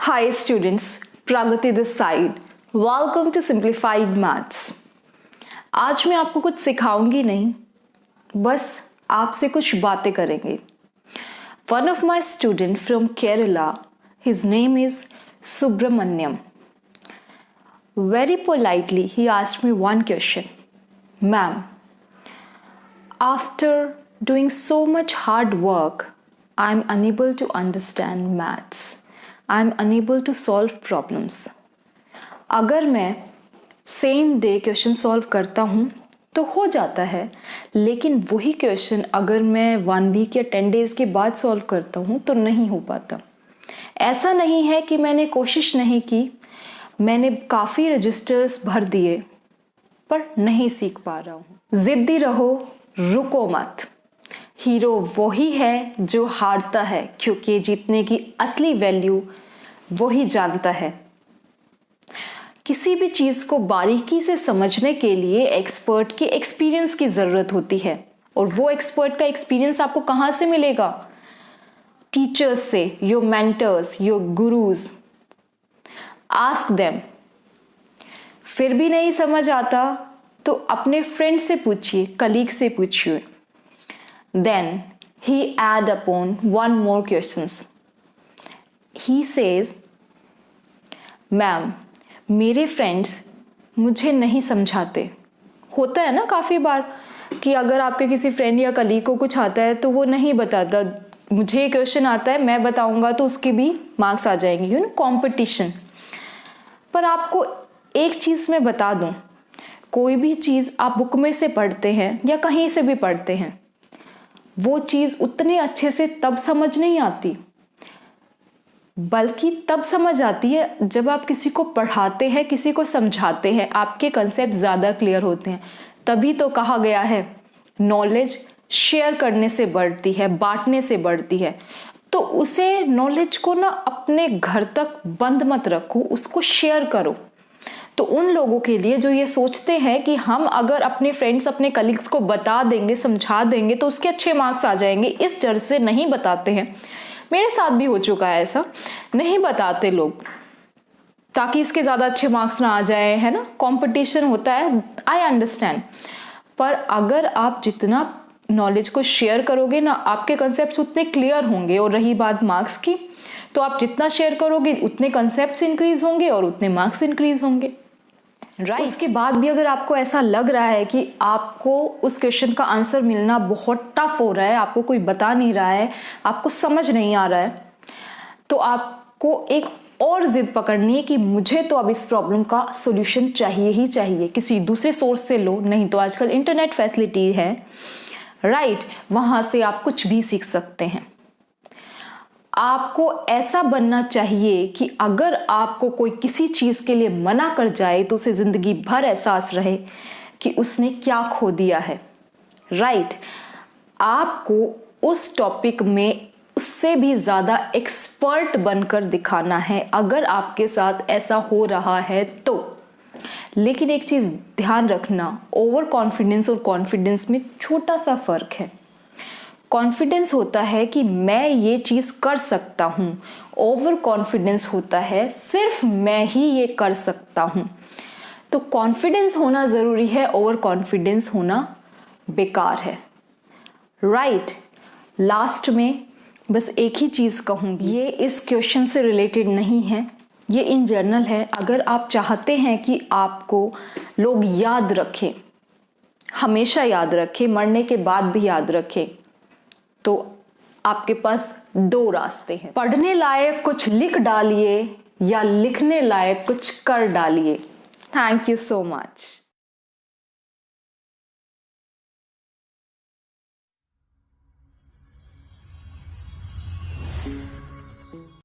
Hi students, Pragati this side. Welcome to Simplified Maths. आज मैं आपको कुछ सिखाऊंगी नहीं, बस आपसे कुछ बातें करेंगे. One of my student from Kerala, his name is Subramanyam. Very politely he asked me one question. Ma'am, after doing so much hard work, I am unable to understand maths. I am unable to solve problems. अगर मैं same day question solve करता हूँ तो हो जाता है, लेकिन वही क्वेश्चन अगर मैं 1 वीक या 10 डेज के बाद सॉल्व करता हूँ तो नहीं हो पाता. ऐसा नहीं है कि मैंने कोशिश नहीं की, मैंने काफ़ी रजिस्टर्स भर दिए पर नहीं सीख पा रहा हूँ. जिद्दी रहो, रुको मत. हीरो वही है जो हारता है, क्योंकि जीतने की असली वैल्यू वही जानता है. किसी भी चीज़ को बारीकी से समझने के लिए एक्सपर्ट की एक्सपीरियंस की ज़रूरत होती है, और वो एक्सपर्ट का एक्सपीरियंस आपको कहाँ से मिलेगा? टीचर्स से, your mentors, your gurus. Ask them. फिर भी नहीं समझ आता तो अपने फ्रेंड से पूछिए, कलीग से पूछिए. Then he add upon one more questions. He says, ma'am मेरे फ्रेंड्स मुझे नहीं समझाते. होता है ना काफ़ी बार कि अगर आपके किसी फ्रेंड या कलीग को कुछ आता है तो वो नहीं बताता. मुझे ये क्वेश्चन आता है, मैं बताऊंगा तो उसके भी मार्क्स आ जाएंगे. You know, competition. पर आपको एक चीज़ मैं बता दूं, कोई भी चीज़ आप बुक में से पढ़ते हैं या कहीं से भी पढ़ते हैं, वो चीज़ उतने अच्छे से तब समझ नहीं आती, बल्कि तब समझ आती है जब आप किसी को पढ़ाते हैं, किसी को समझाते हैं, आपके कंसेप्ट ज़्यादा क्लियर होते हैं. तभी तो कहा गया है नॉलेज शेयर करने से बढ़ती है, बांटने से बढ़ती है. तो उसे नॉलेज को ना अपने घर तक बंद मत रखो, उसको शेयर करो. तो उन लोगों के लिए जो ये सोचते हैं कि हम अगर अपने फ्रेंड्स, अपने कलीग्स को बता देंगे, समझा देंगे तो उसके अच्छे मार्क्स आ जाएंगे, इस डर से नहीं बताते हैं. मेरे साथ भी हो चुका है ऐसा. नहीं बताते लोग ताकि इसके ज़्यादा अच्छे मार्क्स ना आ जाए, है ना. कंपटीशन होता है, आई अंडरस्टैंड. पर अगर आप जितना नॉलेज को शेयर करोगे ना, आपके कंसेप्ट्स उतने क्लियर होंगे. और रही बात मार्क्स की, तो आप जितना शेयर करोगे उतने कंसेप्ट्स इंक्रीज होंगे और उतने मार्क्स इंक्रीज होंगे. राइट. उसके बाद भी अगर आपको ऐसा लग रहा है कि आपको उस क्वेश्चन का आंसर मिलना बहुत टफ हो रहा है, आपको कोई बता नहीं रहा है, आपको समझ नहीं आ रहा है, तो आपको एक और जिद पकड़नी है कि मुझे तो अब इस प्रॉब्लम का सॉल्यूशन चाहिए ही चाहिए. किसी दूसरे सोर्स से लो, नहीं तो आजकल इंटरनेट फैसिलिटी है, राइट, वहां से आप कुछ भी सीख सकते हैं. आपको ऐसा बनना चाहिए कि अगर आपको कोई किसी चीज़ के लिए मना कर जाए तो उसे ज़िंदगी भर एहसास रहे कि उसने क्या खो दिया है. राइट. आपको उस टॉपिक में उससे भी ज़्यादा एक्सपर्ट बनकर दिखाना है अगर आपके साथ ऐसा हो रहा है तो. लेकिन एक चीज़ ध्यान रखना, ओवर कॉन्फिडेंस और कॉन्फिडेंस में छोटा सा फ़र्क है. कॉन्फिडेंस होता है कि मैं ये चीज़ कर सकता हूँ. ओवर कॉन्फिडेंस होता है सिर्फ मैं ही ये कर सकता हूँ. तो कॉन्फिडेंस होना ज़रूरी है, ओवर कॉन्फिडेंस होना बेकार है. राइट. लास्ट में बस एक ही चीज़ कहूँगी, ये इस क्वेश्चन से रिलेटेड नहीं है, ये इन जनरल है. अगर आप चाहते हैं कि आपको लोग याद रखें, हमेशा याद रखें, मरने के बाद भी याद रखें, तो आपके पास 2 रास्ते हैं. पढ़ने लायक कुछ लिख डालिए या लिखने लायक कुछ कर डालिए. Thank you so much.